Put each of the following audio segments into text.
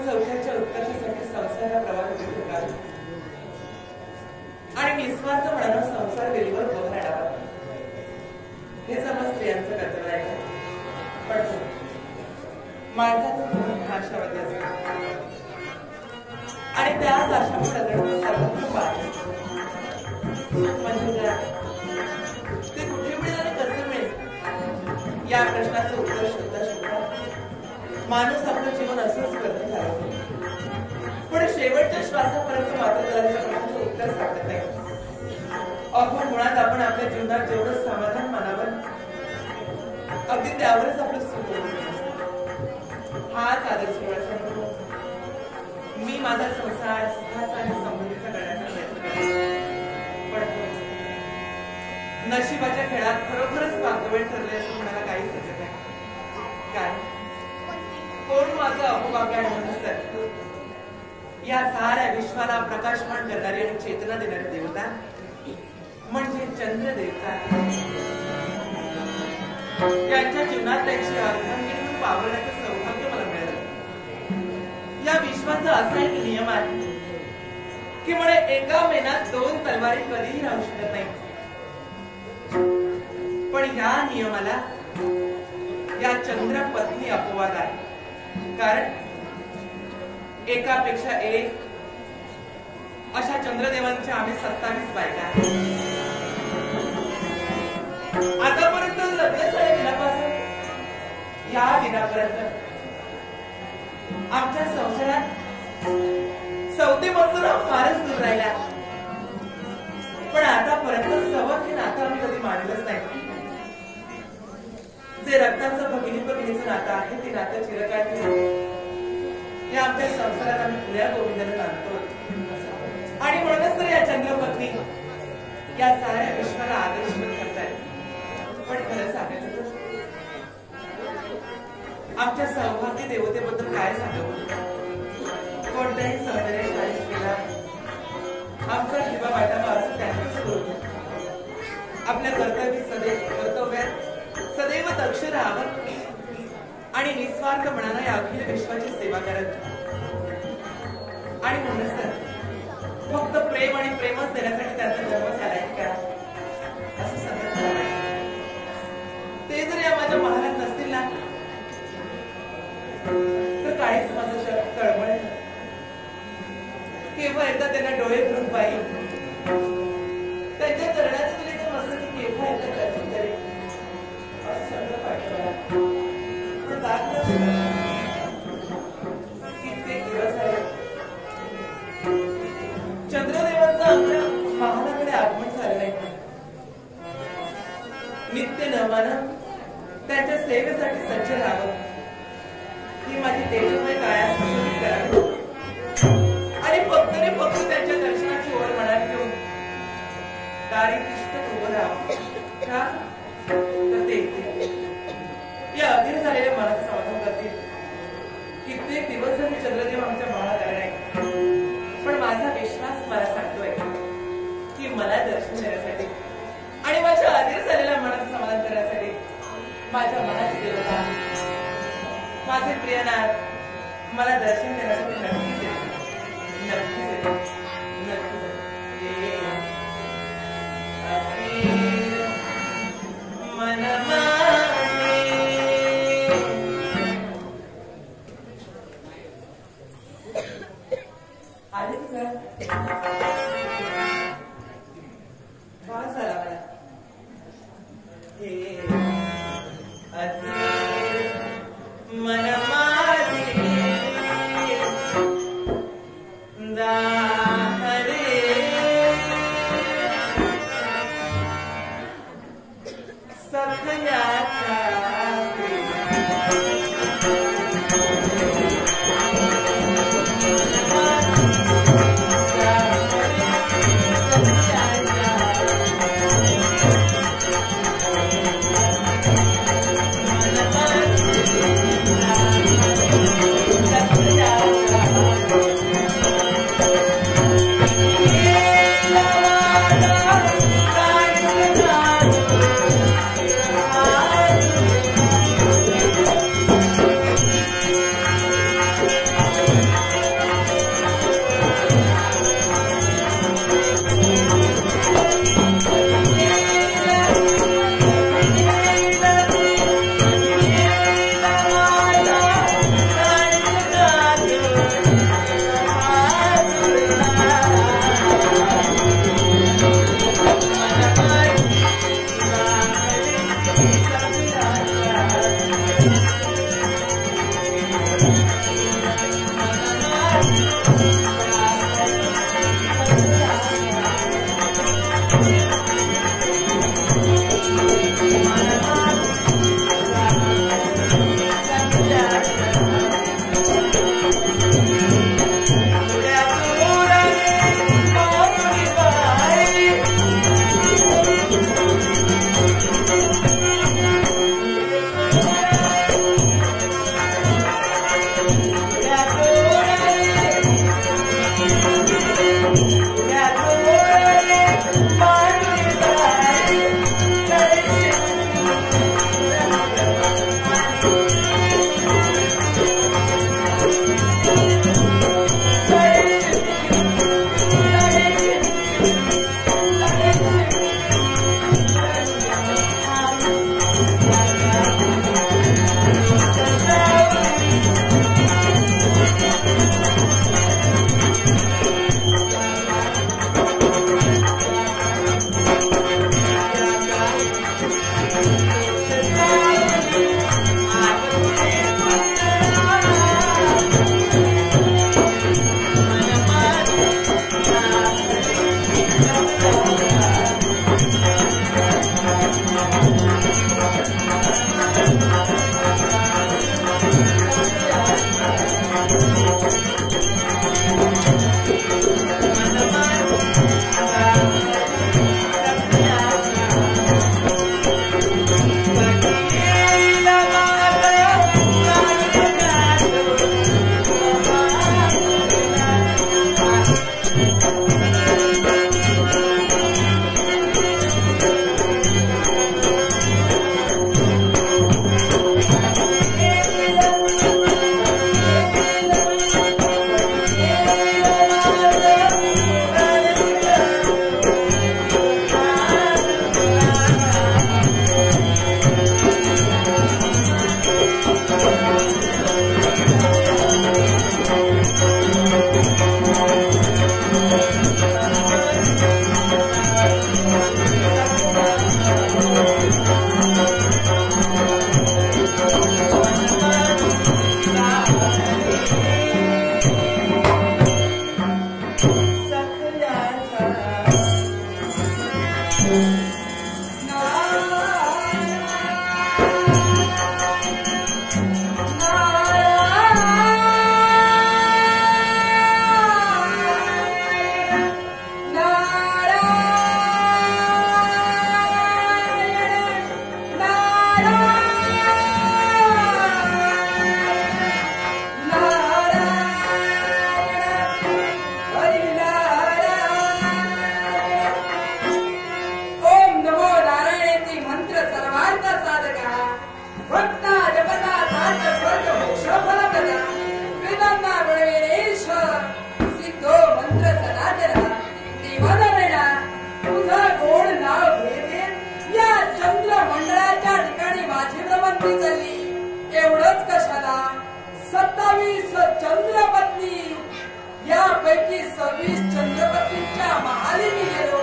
सौख्याच्या उत्कर्षासाठी संसार हा प्रवास होता आणि निस्वार्थ मनानं संसार वेळीवर उभं राहावा हे समज स्त्रियांचं कर्तव्य आहे. पण माणसाचं जीवन हा आशावादी असतं आणि त्याच आशामुळे रगडतं सर्वत्र पाहिजे म्हणजे ते कुठे मिळेल आणि कसे मिळेल या प्रश्नाचं उत्तर शोधता शोधता माणूस आपलं जीवन असंच करत राहतो. पण शेवटच्या श्वासापर्यंत मात्र त्याला त्या प्रश्नाचं उत्तर सापडत नाही. अहो मुळात आपण आपल्या जीवनात जेवढं समाधान मानावं अगदी त्यावरच आपलं सुख हाच आदर्श वेळाचा मी माझा संसार सुखाचा आणि समृद्धीचा करण्याचा प्रयत्न करतो. पण नशिबाच्या खेळात खरोखरच वाकवेळ ठरले असं मला काहीच सुचत नाही. काय कोण माझं अहोभाग्य म्हणून या साऱ्या विश्वाला प्रकाशमान करणारी आणि चेतना देणारी देवता म्हणजे चंद्र देवता. त्यांच्या जीवनात त्यांची अर्धांगिनी म्हणून वावरण्याचं सौभाग्य मला मिळालं. या विश्वाचा असा एक नियम आहे की म्हणे एका मेनात दोन तलवारी कधीही राहू शकत नाही. पण या नियमाला या चंद्र पत्नी अपवाद आहे. कारण एकापेक्षा एक अशा चंद्रदेवांच्या आम्ही 27 बायका आतापर्यंत लग्न झाल्या दिनापासून या दिनापर्यंत आमच्या संसारात सौते मजूर फारच दूर राहिला. पण आतापर्यंत सवत हे नातं आम्ही कधी मानलंच नाही. जे रक्ताचं भगिनी भगिनीचं नातं आहे ते नातं चिरकाळ या आमच्या संसारात आम्ही पुऱ्या गोविंदाने मानतो. आणि म्हणूनच तर या चंद्रपत्नी या साऱ्या विश्वाला आदर्शवत करतायत. पण खरं सांगायचं आमच्या सौभाग्य देवतेबद्दल काय सांगावं. कोणत्याही सौंदर्यशाली स्त्रीला आमचा हिवा वाटावा असं त्यांचं स्वरूप. आपल्या कर्तव्यात सदैव दक्ष राहावं आणि निस्वार्थ मनानं या अखिल विश्वाची सेवा करत. आणि म्हणूनच तर फक्त प्रेम आणि प्रेमच देण्यासाठी त्यांचा जन्म झालाय का असं सांगत. ते जर या माझ्या महालात नसतील ना तर काहीच माझं शरीर तळमळेल. केव्हा एकदा त्यांना डोळे भरून पाहिजे त्यांच्या चरणाचं तरी ते मस्त की केव्हा एकदा करतील तरी असं सगळं पाठवलं. पण कित्येक दिवस आहे चंद्रदेवांचं आमच्या महालाकडे आगमन झालं नाही. नित्य नवानं त्यांच्या सेवेसाठी सज्ज राहावं ही माझी तेजोमय काया सुशोभित करावी आणि फक्त त्यांच्या दर्शनाची ओढ मनात घेऊन दारी तिष्ठत उभं राहावं. तर ते या अधीर झालेल्या मनाचं समाधान करतील. कित्येक दिवस झाले चंद्रदेव आमच्या महालात आले नाही. पण माझा विश्वास मला सांगतोय की मला दर्शन देण्यासाठी आणि माझ्या अधीर झालेल्या मनाचं समाधान करण्यासाठी माझ्या मनाची देवता माझे प्रियनाथ मला दर्शन देण्यासाठी नक्कीच येते. नक्कीच येते. मन माझे फलप्रदा वेदांना बळविनेश्वर सिद्धो मंत्र सनातन देवानरेणा तुझं गोड नाव घेत या चंद्र मंडळाच्या ठिकाणी माझी भ्रमंती चालली. एवढंच कशाला 27 चंद्रपत्नी यापैकी 26 चंद्रपत्नीच्या महाली मी गेलो.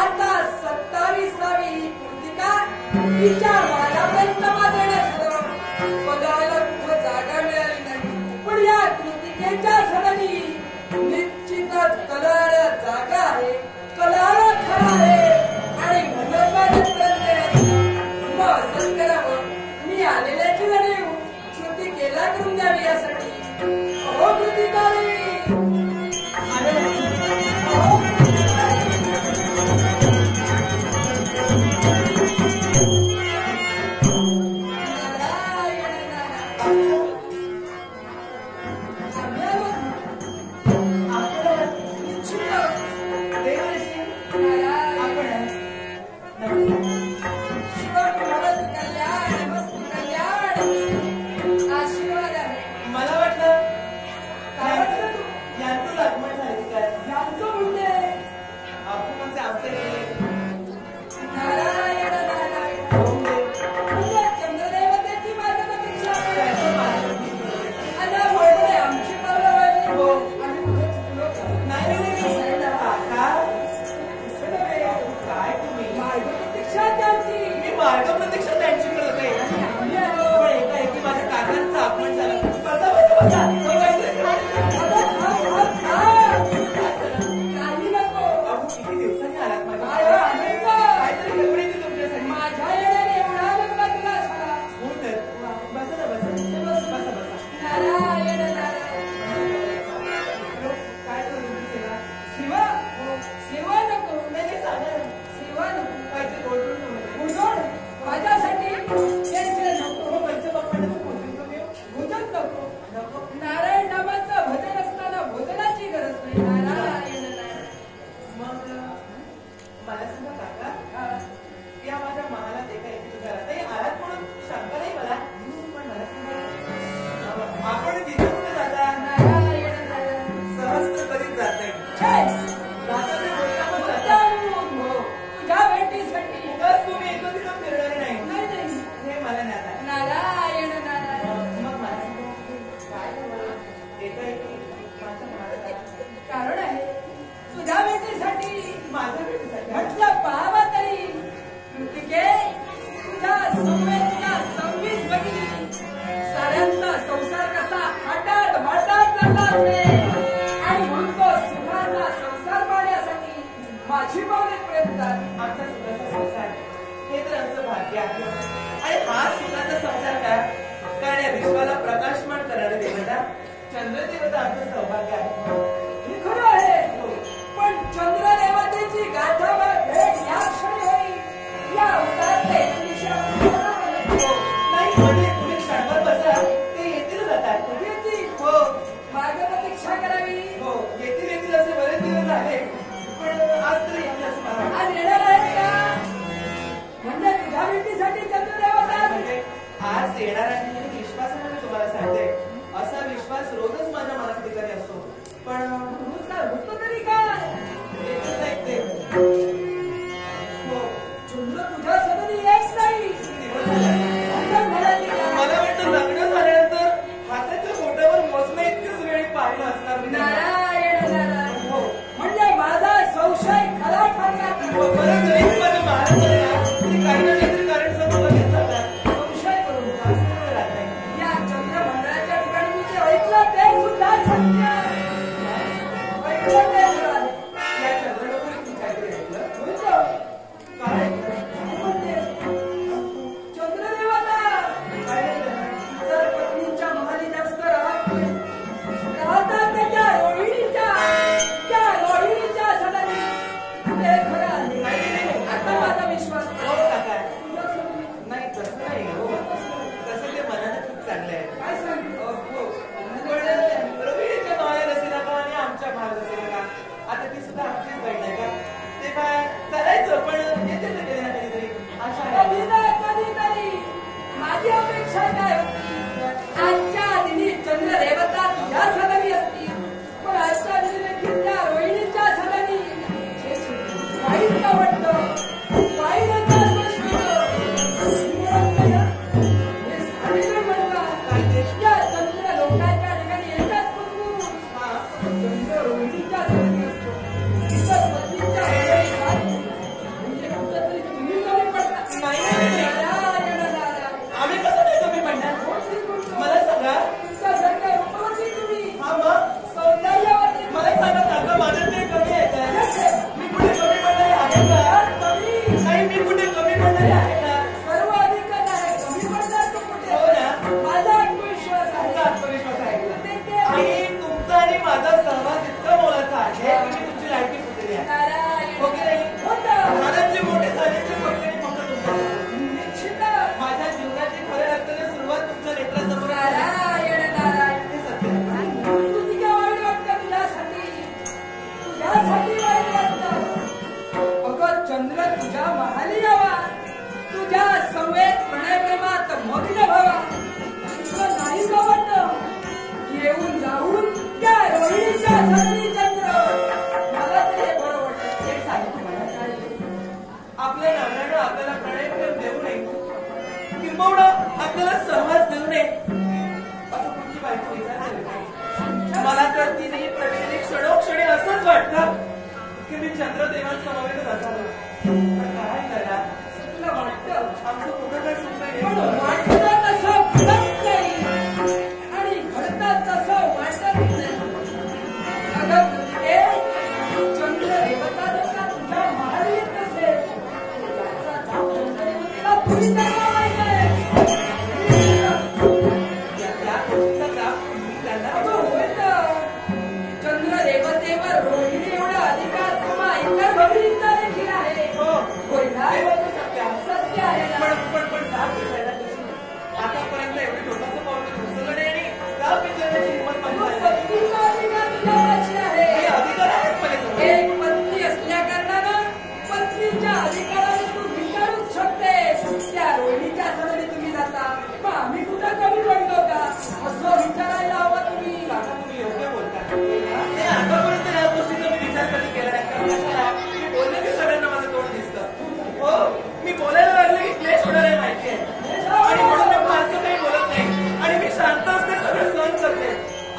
आता 27वी कृतिका तिच्या महालापर्यंत माझं झालं. बघायला कुठं जागा मिळाली नाही, पण या कृतिकेच्या सदनी निश्चितच कलाला जागा आहे, कलाला खरा आहे आणि असंच करावं. मी आलेल्याची जाणीव कृतिकेला करून द्यावी यासाठी. अहो कृतिकाली आज येणार आहे विश्वासाने तुम्हाला सांगते. असा विश्वास रोजच माझ्या मनात ठिकाणी असतो.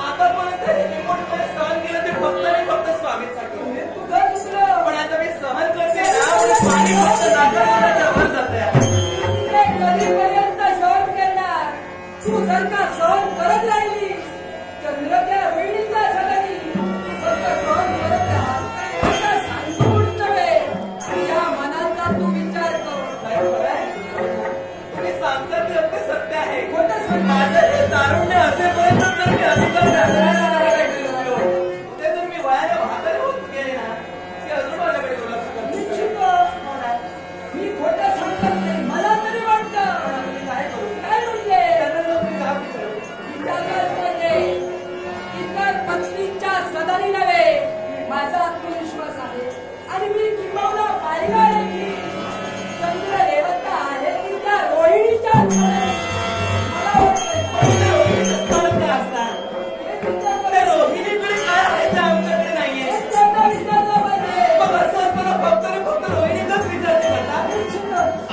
आतापर्यंत हे मोठे सहन केलं ते फक्त आणि फक्त स्वामींसाठी. तुझं चुकलं. पण आता मी सहन करते ना, पाणी फक्त नाकाच्या वर जातंय. तिथे कधीपर्यंत सहन करणार? तू जर का सहन करत राहिली चंद्र त्या रोहिणीचा सदनी फक्त सहन करत राहा. आता सांगू नव्हे या मनाचा तू विचार कर. नाही खरंय? तुम्ही सांगतात ते अगदी सत्य आहे. खोटं सांग. माझं हे तारुण्य असेपर्यंत जर मी अधिकार ते जर मी वयाने म्हातारे होत गेले ना की अजून माझ्याकडे दुर्लक्ष करतील. निश्चित मी खोटं सांगत नाही. मला तरी वाटतं मी काय करू? काय म्हणले त्यांना जर तुम्ही जाब विचारू. विचारलंच पाहिजे. इतर पत्नीच्या सदनी नव्हे माझा आत्मविश्वास आहे आणि मी किंबहुना पाहिलं आहे की चंद्र देवता आहे की त्या रोहिणीच्या मला ते रोहिणीचंच कारण काय असणार? त्या वाटतं रोहिणीकडे काय आहे ते आमच्याकडे नाहीये. विचारलं पाहिजे. मग असं असताना फक्त आणि फक्त रोहिणीचाच विचार ते करतात.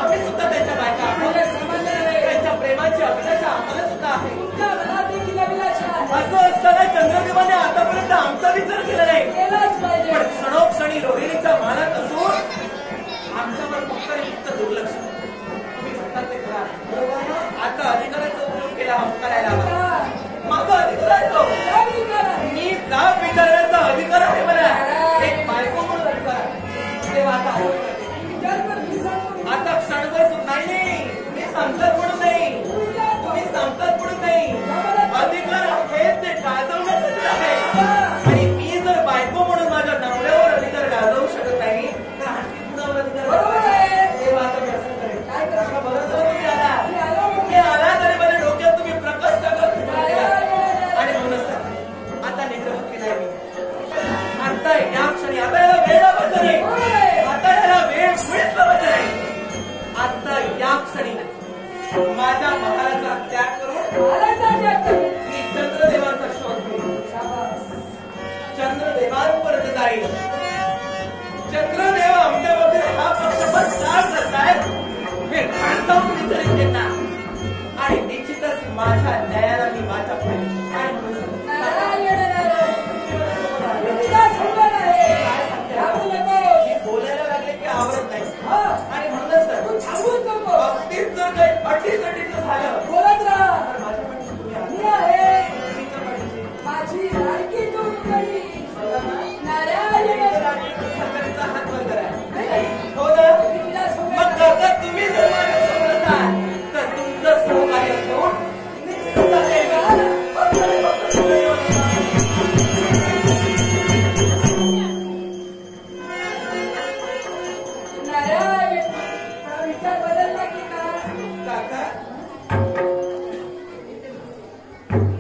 आम्ही सुद्धा त्यांच्या बायका आहोत. त्यांच्या प्रेमाची अभिलाषा आम्हाला सुद्धा आहे. तुमच्या मनात देखील अभिलाषा आहे. असं असताना चंद्रदेवाने आतापर्यंत आमचा विचार केला नाही. केलाच पाहिजे. पण क्षणोक्षणी रोहिणीच्या मानात असून आमच्यावर फक्त आणि फक्त दुर्लक्ष. तुम्ही म्हणतात ते खरं आहे. बरोबर ना? आता अधिकाराचा उपयोग केला करायला हवा. माझा अधिकार आहे तो. काय विचार आहे? मी जाब विचारण्याचा अधिकार आहे मला. एक बायको म्हणून अधिकार आहे. तेव्हा आता विचार कर, मी सांगतो. आता क्षणभर नाही. तुम्ही सांगतात म्हणून नाही. तुम्ही सांगतात म्हणून नाही. अधिकार आहे ते गाजवण्यासाठी आहे. आणि मी जर बायको म्हणून माझ्या नवऱ्यावर अधिकार गाजवू शकत नाही तर आणखी कुणावर अधिकार बरोबर आहे. तेव्हा आता मी असं करेन. काय करणार? आता बरं झालं तुम्ही आला. मी आलो. तुम्ही आला तरी माझ्या डोक्यात तुम्ही प्रकाश टाकत आणि म्हणूनच आता निग्रह केलाय मी. आता या क्षणी आता याला वेळ लावायचा नाही. आता याला वेळ मुळीच लावायचा नाही. आता या क्षणी माझ्या महाराजा त्याग करून मी चंद्रदेवांचा शोध घेईन. चंद्रदेवांपर्यंत जाईल. चंद्रदेव आमच्यामध्ये हा पक्षपात का करतायत हे खाणसावून विचारेन त्यांना. आणि निश्चितच माझ्या न्यायाला मी माझ्या पुढे काय म्हणू शकतो? मी बोलायला लागले की आवडत नाही. आणि म्हणूनच तर अगदीच जर काही अटीतटीचं झालं बोलत राहा. तर माझ्या पाठीशी तुम्ही आहात. मी आहे. तुम्ही तर पाठीशी. माझी लाडकी तू करी. बघा ना. नारायण. सरकारचा हात वर करा. हो ना? मग काका तुम्ही जर माझ्यासमोर असाल तर तुमचं सहकार्य घेऊन निश्चित चालेल. नारायण. विचार बदलला की काय? काका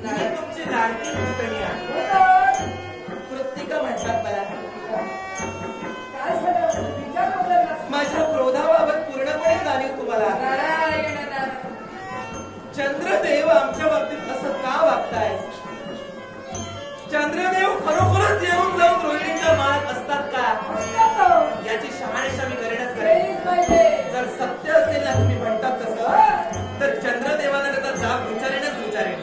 मी तुमची लाडकी पुतणी आहे. कृत्तिका म्हणतात मला. काय झालं? विचार बदलला. माझ्या क्रोधाबाबत पूर्णपणे जाणीव तुम्हाला. नारायण नारायण. चंद्रदेव आमच्या बाबतीत असं का वागताय? चंद्रदेव खरोखरच येऊन जाऊन रोहिणीच्या माळात असतात का? याची शहानिशा मी करेनच करेन. जर सत्य असेल ना तुम्ही म्हणतात तसं तर चंद्रदेवाला त्याचा जाब विचारेनच विचारेन.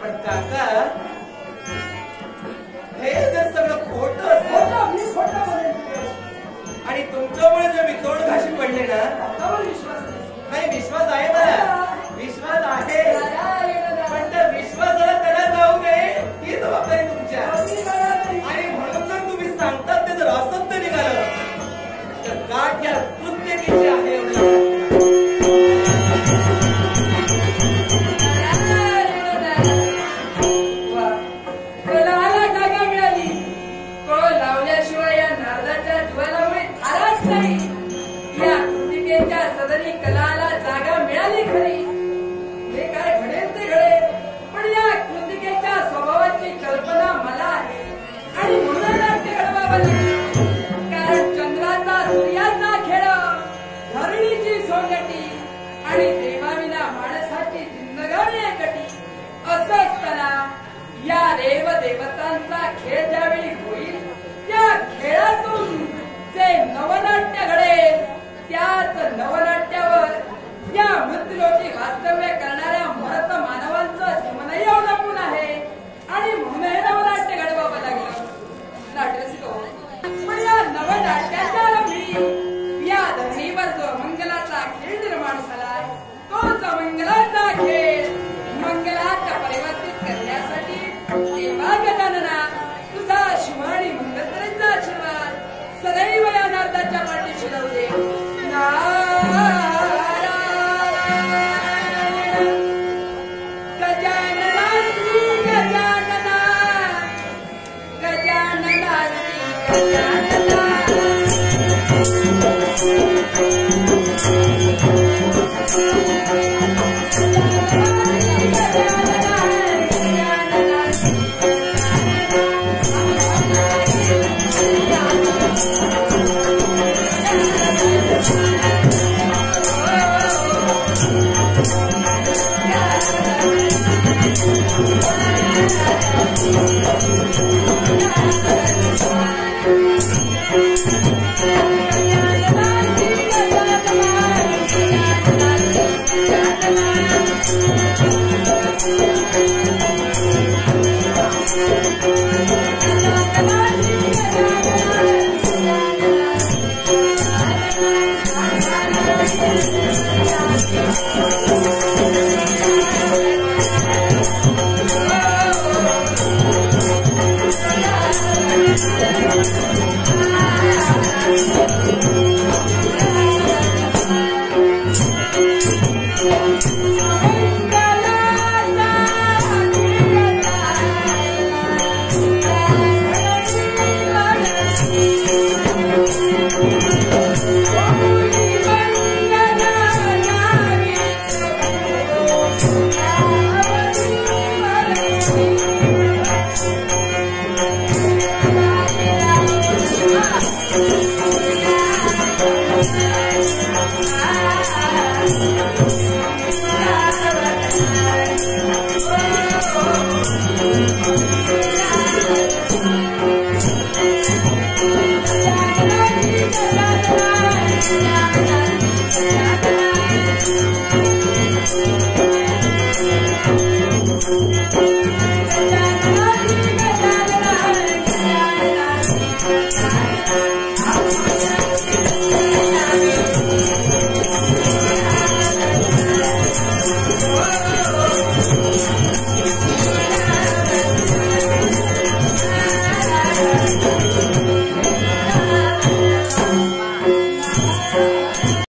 पण काका हे जर सगळं खोटं असेल मी खोटं बोलेन. आणि तुमच्यामुळे जर मी तोंड घाशी पडले ना. त्यावर विश्वास नाही. नाही विश्वास आहे मला. विश्वास आहे. नारायण नारायण. पण त्या विश्वासाला त्याला जाऊ नये ही जबाबदारी तुमच्या. कधी मला नाही. आणि म्हणून जर तुम्ही सांगतात ते जर असत्य निघालं तर गाठ या कृत्यकीची आहे एवढं. कलाला जागा मिळाली. कळ लावल्याशिवाय या नारदाच्या ज्वालामुळे थाराच नाही. या कृतिकेच्या सदनी कलाला जागा मिळाली खरी. हे काय घडेल ते घडेल. पण या कृतिकेच्या स्वभावाची कल्पना मला आहे आणि म्हणून नाट्य घडवावं लागेल. कारण चंद्राचा सूर्याचा खेळ, धरणीची सोंगटी आणि देवाविना माणसाची जिंदगानी एकटी. असं असताना या देवदेवतांचा खेळ ज्यावेळी होईल त्या खेळातून जे नवनाट्य घडेल त्याच नवनाट्यावर या मृत्यूलोकी वास्तव्य करणाऱ्या मरत मानवांचं जीवनही अवलंबून आहे. जाऊ दे. नारायण गजानना श्री गजानना गजानना श्री गजानना